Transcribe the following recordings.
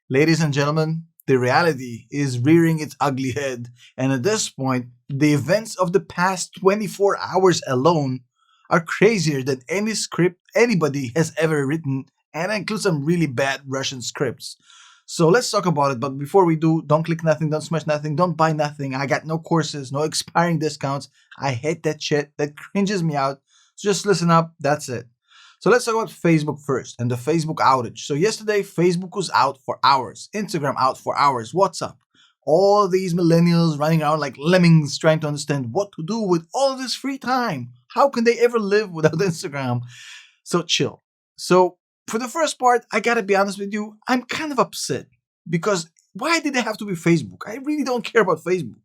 Ladies and gentlemen, the reality is rearing its ugly head, and at this point, the events of the past 24 hours alone are crazier than any script anybody has ever written, and includes some really bad Russian scripts. So let's talk about it, but before we do, don't click nothing, don't smash nothing, don't buy nothing. I got no courses, no expiring discounts. I hate that shit, that cringes me out. So just listen up, that's it. So let's talk about Facebook first and the Facebook outage. So yesterday, Facebook was out for hours, Instagram out for hours, WhatsApp. All these millennials running around like lemmings trying to understand what to do with all of this free time. How can they ever live without Instagram? So chill. So for the first part, I gotta be honest with you, I'm kind of upset because why did it have to be Facebook? I really don't care about Facebook.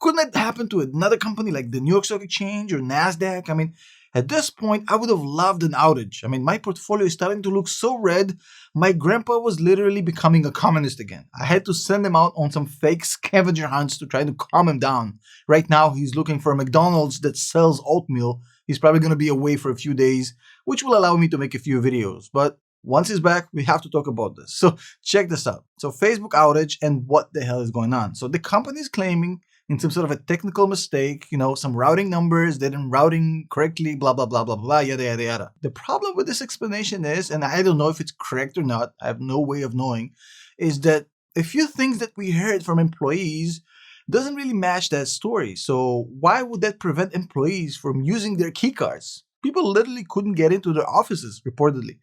Couldn't it happen to another company like the New York Stock Exchange or NASDAQ? I mean, at this point, I would have loved an outage. I mean, my portfolio is starting to look so red, my grandpa was literally becoming a communist again. I had to send him out on some fake scavenger hunts to try to calm him down. Right now, he's looking for a McDonald's that sells oatmeal. He's probably going to be away for a few days, which will allow me to make a few videos. But once he's back, we have to talk about this. So check this out. So Facebook outage and what the hell is going on. So the company is claiming in some sort of a technical mistake, some routing numbers, they didn't routing correctly, blah, blah, blah, blah, blah, yada, yada, yada. The problem with this explanation is, and I don't know if it's correct or not, I have no way of knowing, is that a few things that we heard from employees doesn't really match that story. So why would that prevent employees from using their keycards? People literally couldn't get into their offices, reportedly.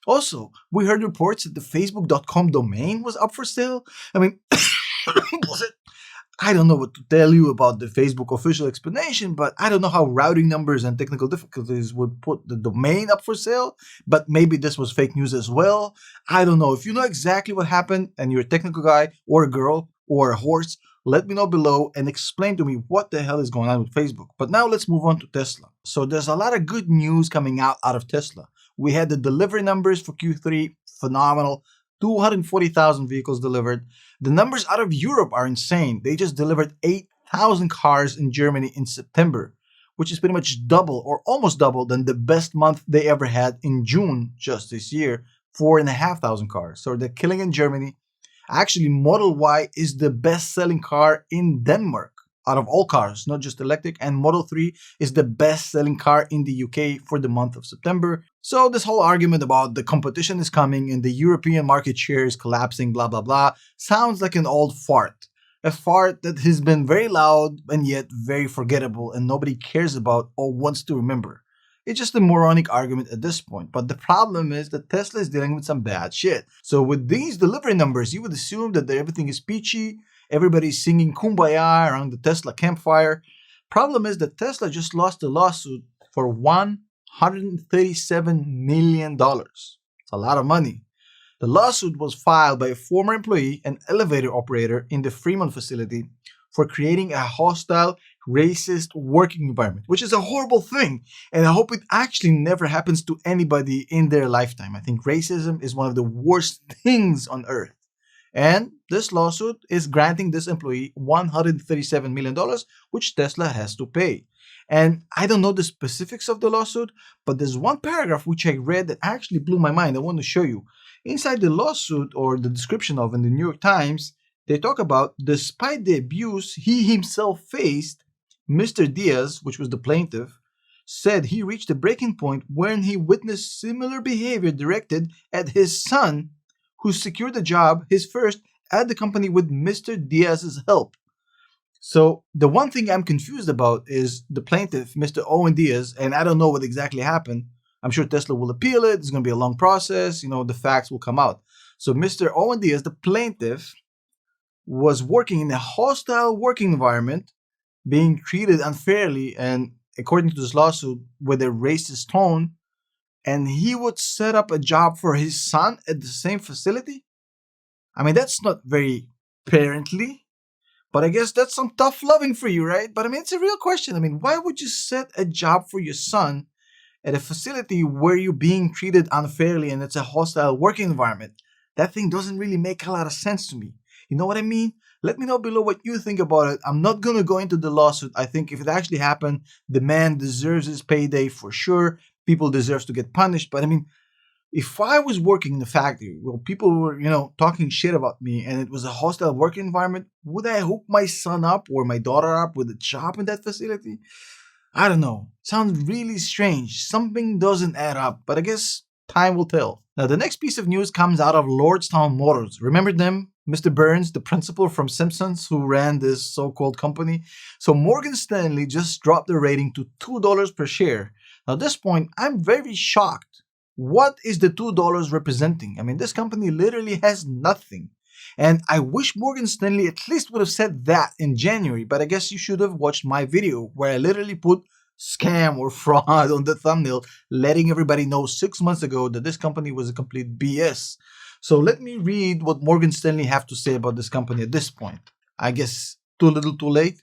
Also, we heard reports that the facebook.com domain was up for sale. I mean, was it? I don't know what to tell you about the Facebook official explanation, but I don't know how routing numbers and technical difficulties would put the domain up for sale, but maybe this was fake news as well. I don't know. If you know exactly what happened and you're a technical guy or a girl or a horse, let me know below and explain to me what the hell is going on with Facebook. But now let's move on to Tesla. So there's a lot of good news coming out of Tesla. We had the delivery numbers for Q3, phenomenal. 240,000 vehicles delivered. The numbers out of Europe are insane. They just delivered 8,000 cars in Germany in September, which is pretty much double or almost double than the best month they ever had in June just this year, 4,500 cars. So they're killing in Germany. Actually, Model Y is the best-selling car in Denmark out of all cars, not just electric, and Model 3 is the best-selling car in the UK for the month of September. So this whole argument about the competition is coming and the European market share is collapsing, blah, blah, blah, sounds like an old fart. A fart that has been very loud and yet very forgettable and nobody cares about or wants to remember. It's just a moronic argument at this point. But the problem is that Tesla is dealing with some bad shit. So with these delivery numbers, you would assume that everything is peachy, everybody's singing Kumbaya around the Tesla campfire. Problem is that Tesla just lost a lawsuit for $137 million. It's a lot of money. The lawsuit was filed by a former employee and elevator operator in the Fremont facility for creating a hostile, racist working environment, which is a horrible thing. And I hope it actually never happens to anybody in their lifetime. I think racism is one of the worst things on earth. And this lawsuit is granting this employee $137 million, which Tesla has to pay. And I don't know the specifics of the lawsuit, but there's one paragraph which I read that actually blew my mind. I want to show you. Inside the lawsuit, or the description of in the New York Times, they talk about, despite the abuse he himself faced, Mr. Diaz, which was the plaintiff, said he reached a breaking point when he witnessed similar behavior directed at his son, who secured a job, his first, at the company with Mr. Diaz's help. So the one thing I'm confused about is the plaintiff, Mr. Owen Diaz, and I don't know what exactly happened. I'm sure Tesla will appeal it. It's going to be a long process. The facts will come out. So Mr. Owen Diaz, the plaintiff, was working in a hostile working environment, being treated unfairly and, according to this lawsuit, with a racist tone, and he would set up a job for his son at the same facility? I mean, that's not very parently, but I guess that's some tough loving for you, right? But I mean, it's a real question. I mean, why would you set a job for your son at a facility where you're being treated unfairly and it's a hostile working environment? That thing doesn't really make a lot of sense to me. You know what I mean? Let me know below what you think about it. I'm not going to go into the lawsuit. I think if it actually happened, the man deserves his payday for sure. People deserve to get punished. But I mean, If I was working in a factory, well, people were, talking shit about me and it was a hostile work environment, would I hook my son up or my daughter up with a job in that facility? I don't know. Sounds really strange. Something doesn't add up, but I guess time will tell. Now, the next piece of news comes out of Lordstown Motors. Remember them? Mr. Burns, the principal from Simpsons who ran this so called company? So, Morgan Stanley just dropped the rating to $2 per share. Now, at this point, I'm very shocked. What is the $2 representing? I mean, this company literally has nothing. And I wish Morgan Stanley at least would have said that in January, but I guess you should have watched my video where I literally put scam or fraud on the thumbnail, letting everybody know 6 months ago that this company was a complete BS. So let me read what Morgan Stanley have to say about this company at this point. I guess too little too late.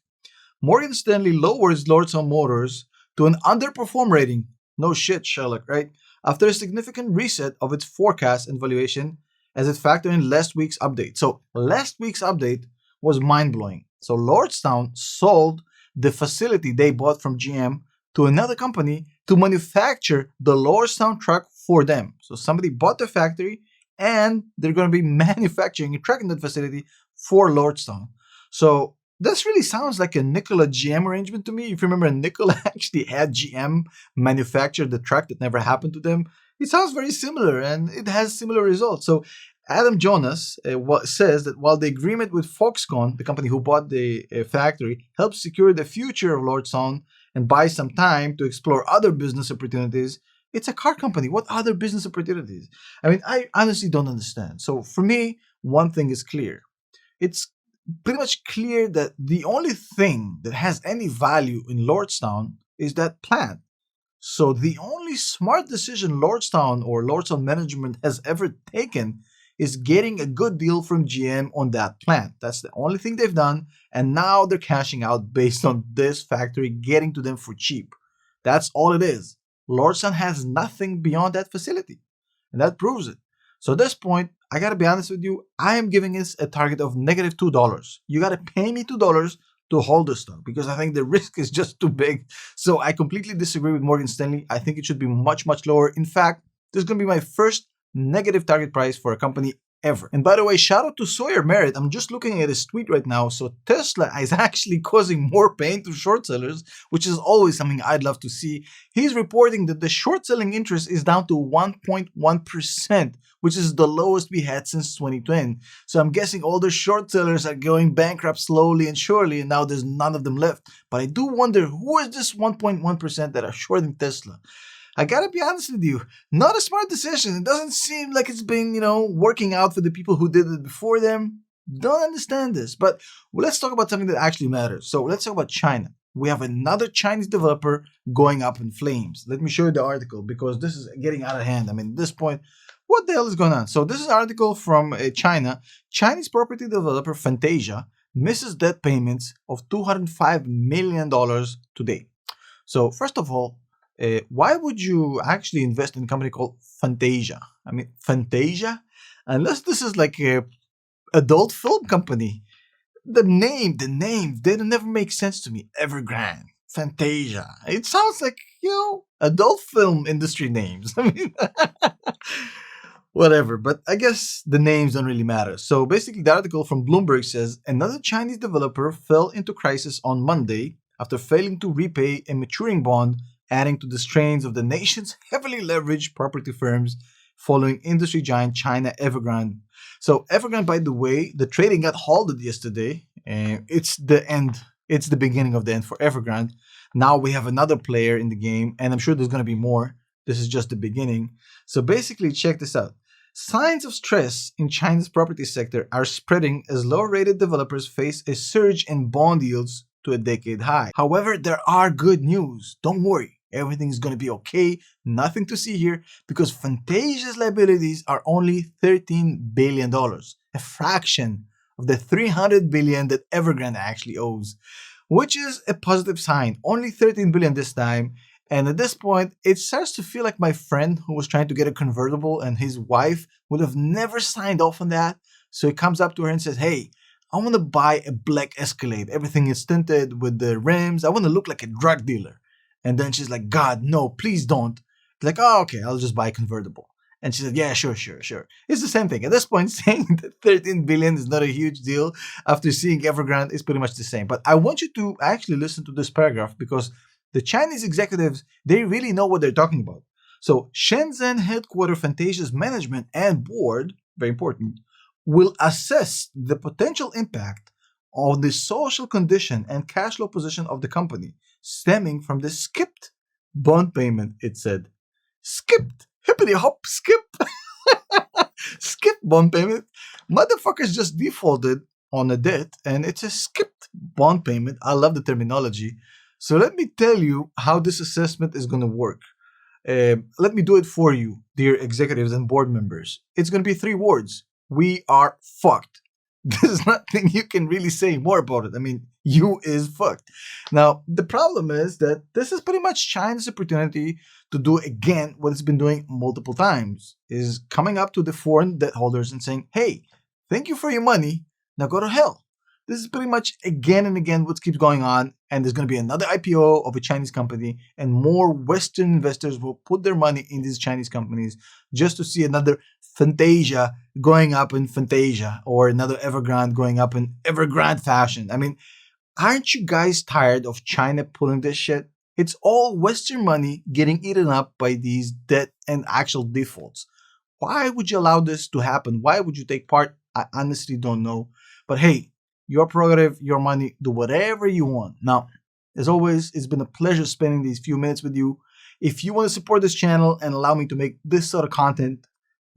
Morgan Stanley lowers Lordstown Motors to an underperform rating. No shit, Sherlock, right? After a significant reset of its forecast and valuation as it factored in last week's update. So last week's update was mind-blowing. So Lordstown sold the facility they bought from GM to another company to manufacture the Lordstown truck for them. So somebody bought the factory and they're going to be manufacturing a truck in that facility for Lordstown. So this really sounds like a Nikola GM arrangement to me. If you remember, Nikola actually had GM manufacture the truck that never happened to them. It sounds very similar and it has similar results. So Adam Jonas says that while the agreement with Foxconn, the company who bought the factory, helps secure the future of Lordstown and buy some time to explore other business opportunities, it's a car company. What other business opportunities? I mean, I honestly don't understand. So for me, one thing is clear. It's pretty much clear that the only thing that has any value in Lordstown is that plant. So the only smart decision Lordstown or Lordstown management has ever taken is getting a good deal from GM on that plant. That's the only thing they've done, and now they're cashing out based on this factory getting to them for cheap. That's all it is. Lordstown has nothing beyond that facility, and that proves it. So at this point, I gotta be honest with you, I am giving this a target of negative $2. You gotta pay me $2 to hold the stock because I think the risk is just too big. So I completely disagree with Morgan Stanley. I think it should be much, much lower. In fact, this is gonna be my first negative target price for a company ever. And by the way, shout out to Sawyer Merritt. I'm just looking at his tweet right now. So Tesla is actually causing more pain to short sellers, which is always something I'd love to see. He's reporting that the short selling interest is down to 1.1%, which is the lowest we had since 2010. So I'm guessing all the short sellers are going bankrupt slowly and surely, and now there's none of them left. But I do wonder, who is this 1.1% that are shorting Tesla? I gotta be honest with you, not a smart decision. It doesn't seem like it's been, working out for the people who did it before them. Don't understand this. But let's talk about something that actually matters. So let's talk about China. We have another Chinese developer going up in flames. Let me show you the article because this is getting out of hand. I mean, at this point, what the hell is going on? So this is an article from China. Chinese property developer Fantasia misses debt payments of $205 million today. So first of all, why would you actually invest in a company called Fantasia? I mean, Fantasia? Unless this is like a adult film company. The name, they don't never make sense to me. Evergrande, Fantasia. It sounds like, adult film industry names. I mean, whatever. But I guess the names don't really matter. So basically, the article from Bloomberg says another Chinese developer fell into crisis on Monday after failing to repay a maturing bond, adding to the strains of the nation's heavily leveraged property firms following industry giant China Evergrande. So Evergrande, by the way, the trading got halted yesterday. It's the end. It's the beginning of the end for Evergrande. Now we have another player in the game, and I'm sure there's going to be more. This is just the beginning. So basically, check this out. Signs of stress in China's property sector are spreading as low-rated developers face a surge in bond yields to a decade high. However, there are good news. Don't worry. Everything's going to be okay. Nothing to see here because Fantasia's liabilities are only $13 billion, a fraction of the $300 billion that Evergrande actually owes, which is a positive sign. Only $13 billion this time. And at this point, it starts to feel like my friend who was trying to get a convertible and his wife would have never signed off on that. So he comes up to her and says, hey, I want to buy a black Escalade. Everything is tinted with the rims. I want to look like a drug dealer. And then she's like, God, no, please don't. Like, oh, okay, I'll just buy a convertible. And she said, yeah, sure, sure, sure. It's the same thing. At this point, saying that 13 billion is not a huge deal after seeing Evergrande is pretty much the same. But I want you to actually listen to this paragraph because the Chinese executives, they really know what they're talking about. So Shenzhen headquarter Fantasia's management and board, very important, will assess the potential impact of the social condition and cash flow position of the company stemming from the skipped bond payment, it said. Skipped. Hippity hop, skip. Skip bond payment. Motherfuckers just defaulted on a debt and it's a skipped bond payment. I love the terminology. So let me tell you how this assessment is going to work. Let me do it for you, dear executives and board members. It's going to be 3 words. We are fucked. There's nothing you can really say more about it. I mean, you is fucked. Now, the problem is that this is pretty much China's opportunity to do again what it's been doing multiple times, is coming up to the foreign debt holders and saying, hey, thank you for your money. Now go to hell. This is pretty much again and again what keeps going on. And there's going to be another IPO of a Chinese company, and more Western investors will put their money in these Chinese companies just to see another Fantasia going up in Fantasia or another Evergrande going up in Evergrande fashion. I mean, aren't you guys tired of China pulling this shit? It's all Western money getting eaten up by these debt and actual defaults. Why would you allow this to happen? Why would you take part? I honestly don't know. But hey, your prerogative, your money, do whatever you want. Now, as always, it's been a pleasure spending these few minutes with you. If you want to support this channel and allow me to make this sort of content,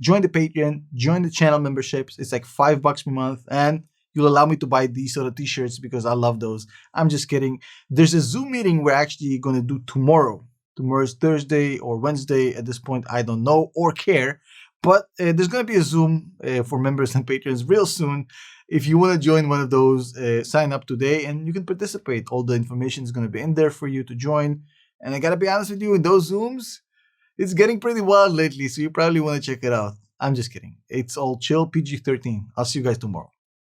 join the Patreon, join the channel memberships. It's like $5 per month, and you'll allow me to buy these sort of t-shirts because I love those. I'm just kidding. There's a Zoom meeting we're actually going to do tomorrow. Tomorrow's Thursday or Wednesday. At this point, I don't know or care. But there's going to be a Zoom for members and patrons real soon. If you want to join one of those, sign up today and you can participate. All the information is going to be in there for you to join. And I got to be honest with you, in those Zooms, it's getting pretty wild lately, so you probably want to check it out. I'm just kidding. It's all chill, PG-13. I'll see you guys tomorrow.